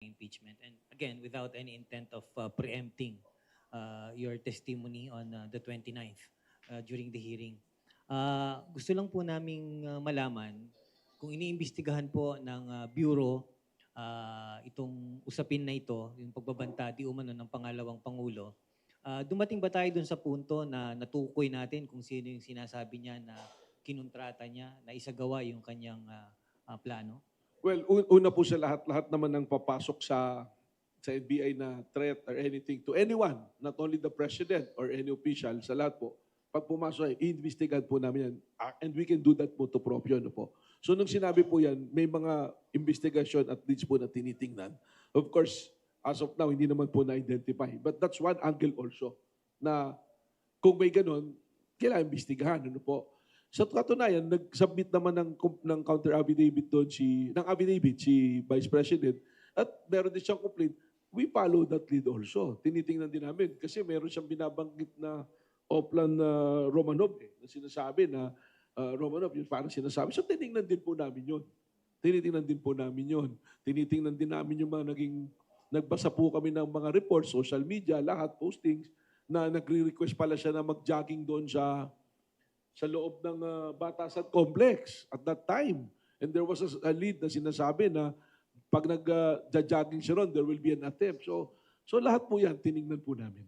impeachment. And again, without any intent of preempting your testimony on the 29th during the hearing. Gusto lang po naming malaman kung iniimbestigahan po ng Bureau itong usapin na ito, yung pagbabanta di umano ng pangalawang Pangulo. Dumating ba tayo dun sa punto na natukoy natin kung sino yung sinasabi niya na kinontrata niya, na isagawa yung kanyang plano? Well, una po sa lahat naman ng papasok sa NBI na threat or anything to anyone, not only the President or any official, sa lahat po, pag pumasok ay i-investigahan po namin yan. And we can do that po to proprio. No po. So nung sinabi po yan, may mga investigation at least po na tinitingnan. Of course, as of now, hindi naman po na-identify. But that's one angle also na kung may ganun, kailangan investigahan. Ano po. Sa katunayan, nag-submit naman ng counter-affidavit doon si Vice President at meron din siyang complaint. We follow that lead also. Tinitingnan din namin kasi meron siyang binabanggit na Oplan Romanov na sinasabi na Romanov, yung parang sinasabi. So tinitingnan din po namin yun. Tinitingnan din namin yung mga nagbasa po kami ng mga reports, social media, lahat, postings, na nagre-request pala siya na mag-jogging doon sa loob ng Batasan Complex at that time. And there was a lead na sinasabi na pag nag-jogging siya ron, there will be an attempt. So lahat po yan, tinignan po namin.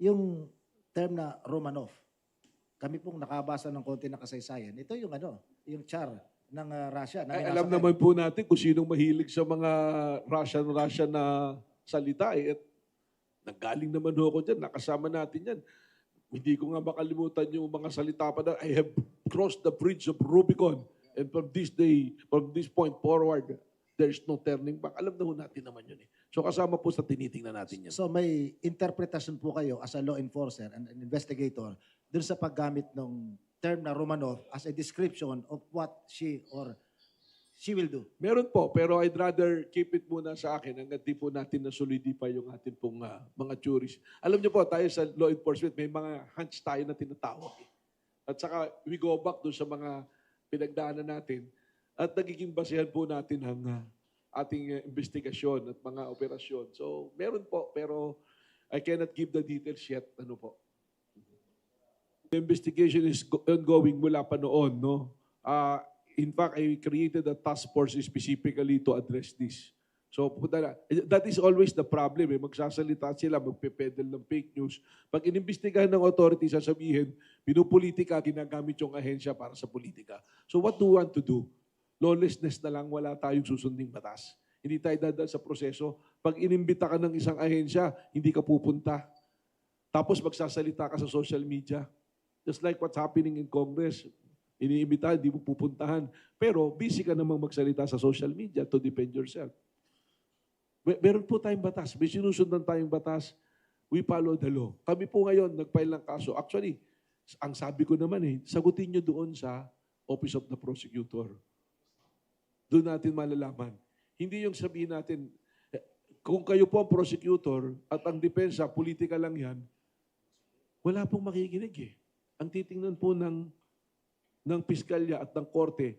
Yung term na Romanov, kami pong nakabasa ng konti na kasaysayan. Ito yung yung char ng Russia. Na Alam naman po natin kung sinong mahilig sa mga Russian na salita. At naggaling naman ako dyan, nakasama natin yan. Hindi ko nga makalimutan yung mga salita pa na, I have crossed the bridge of Rubicon. And from this point forward, there's no turning back. Alam na ho natin naman yun eh. So kasama po sa tinitingnan natin yan. So may interpretation po kayo as a law enforcer and an investigator dun sa paggamit ng term na Romanov as a description of what she will do. Meron po, pero I'd rather keep it muna sa akin hanggang di po natin na-solidify yung ating pong mga juries. Alam niyo po, tayo sa law enforcement, may mga hunch tayo na tinatawag. At saka, we go back doon sa mga pinagdaanan natin at nagiging basehan po natin ang ating investigasyon at mga operasyon. So, meron po, pero I cannot give the details yet. Ano po? The investigation is ongoing mula pa noon, no? In fact, I created a task force specifically to address this. So, that is always the problem. Magsasalita sila, magpepedal ng fake news. Pag inimbestigahan ng authority, sasabihin, pinupolitika, ginagamit yung ahensya para sa politika. So, what do we want to do? Lawlessness na lang, wala tayong susunding batas. Hindi tayo dadaan sa proseso. Pag inimbita ka ng isang ahensya, hindi ka pupunta. Tapos magsasalita ka sa social media. Just like what's happening in Congress. Iniimbita, hindi mo pupuntahan. Pero busy ka namang magsalita sa social media to defend yourself. Meron po tayong batas. May sinusundan tayong batas. We follow the law. Kami po ngayon, nag-file ng kaso. Actually, ang sabi ko naman sagutin nyo doon sa Office of the Prosecutor. Doon natin malalaman. Hindi yung sabihin natin, kung kayo po ang prosecutor at ang depensa, politika lang yan, wala pong makikinig eh. Ang titingnan po ng piskalya at ng korte,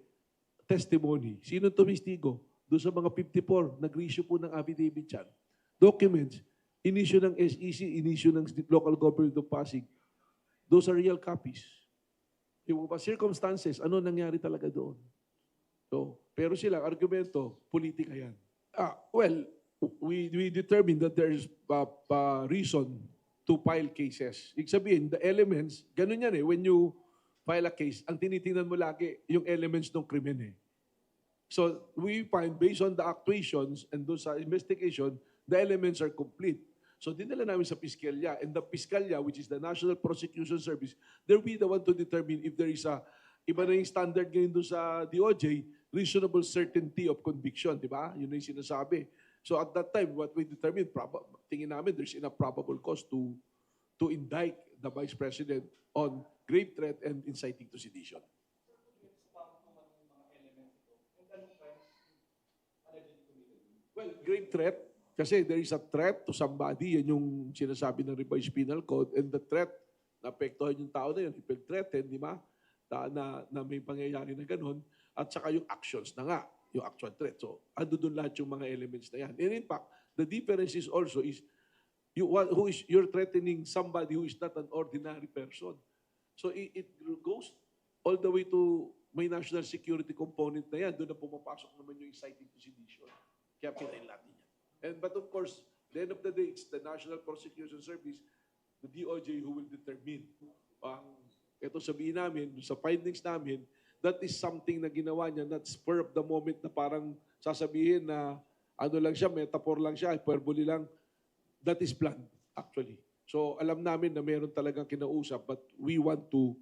testimony. Sino tumistigo? Doon sa mga 54, nag-issue po ng affidavit yan. Documents, in-issue ng SEC, in-issue ng local government of Pasig. Those are real copies. Yung circumstances, ano nangyari talaga doon? So, pero sila, argumento, politika yan. Well, we determined that there is reason to file cases. Ibig sabihin, the elements, ganun yan when you file a case, ang tinitingnan mo lagi yung elements ng krimen So, we find, based on the actuations and those investigation, the elements are complete. So, dinala namin sa Piskalya. And the Piskalya, which is the National Prosecution Service, they'll be the one to determine if there is iba na yung standard ngayon doon sa DOJ, reasonable certainty of conviction, di ba? Yun na yung sinasabi. So at that time, what we determined, tingin namin there's enough probable cause to indict the Vice President on grave threat and inciting to sedition. Well, grave threat, kasi there is a threat to somebody, yan yung sinasabi ng Revised Penal Code, and the threat, naapektuhan yung tao na yun, if threatened, di ba? Na may pangyayari na ganun. at saka yung actions na nga, yung actual threat. So, ando doon lahat yung mga elements na yan. And in fact, the difference is also is you're threatening somebody who is not an ordinary person. So it goes all the way to may national security component na yan. Doon na pumapasok naman yung inciting to sedition. Kaya pinain natin yan. But of course, the end of the day, it's the National Prosecution Service, the DOJ who will determine. Ito sabihin namin, sa findings namin, that is something na ginawa niya, not spur of the moment na parang sasabihin na ano lang siya, metaphor lang siya, hyperbole lang. That is planned, actually. So alam namin na meron talagang kinausap, but we want to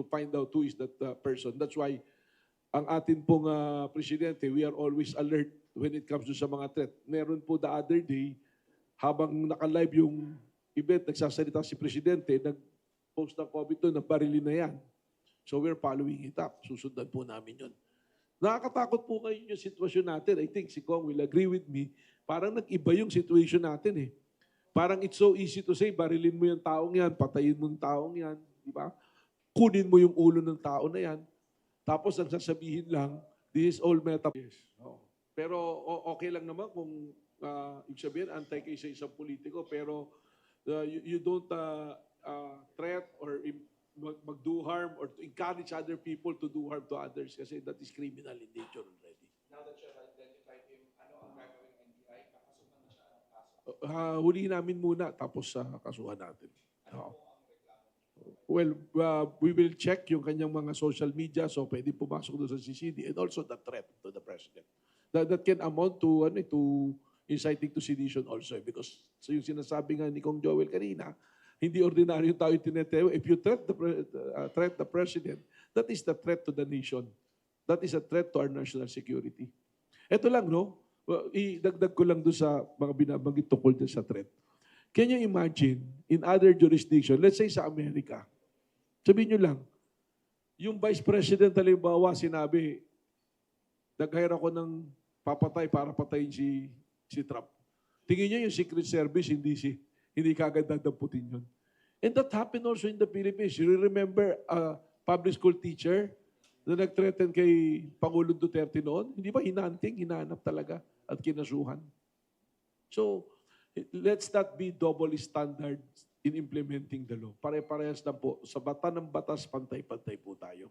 find out who is that person. That's why ang atin pong presidente, we are always alert when it comes to sa mga threat. Meron po the other day, habang naka-live yung event, nagsasalita si presidente, nag-post ng COVID doon, nabarilin na yan. So we're following it up. Susundan po namin yun. Nakakatakot po kayo yung sitwasyon natin. I think si Kong will agree with me. Parang nag-iba yung situation natin eh. Parang it's so easy to say, barilin mo yung taong yan, patayin mo yung taong yan, di ba? Kunin mo yung ulo ng tao na yan. Tapos ang sasabihin lang, this is all metaphor. Yes. Oh. Pero okay lang naman kung ibig sabihin, antay kayo sa isang politiko, pero you don't threat or mag-do harm or to encourage other people to do harm to others kasi that is criminal in nature already. Now that you have identified him, ano ang gagawin ng NBI? Kakasuhan na siya ng kaso. Huli namin muna tapos kasuhan natin. Well, we will check yung kanyang mga social media so pwede pumasok doon sa CCD and also the threat to the president. That can amount to inciting to sedition also because so yung sinasabi nga ni Kong Joel kanina, hindi ordinaryo tao yung tineteo. If you threat the president, that is the threat to the nation. That is a threat to our national security. Ito lang, no? Idagdag ko lang doon sa mga binabanggit tungkol din sa threat. Can you imagine, in other jurisdiction, let's say sa Amerika, sabihin nyo lang, yung vice president, halimbawa, sinabi, nag-hire ako ng papatay para patayin si Trump. Tingin nyo yung Secret Service, hindi kagad dadamputin yun. And that happened also in the Philippines. You remember a public school teacher na nag-threaten kay Pangulong Duterte noon? Hindi ba hinanap talaga at kinasuhan? So, let's not be double standard in implementing the law. Pare-parehas lang po. Sa bata ng batas, pantay-pantay po tayo.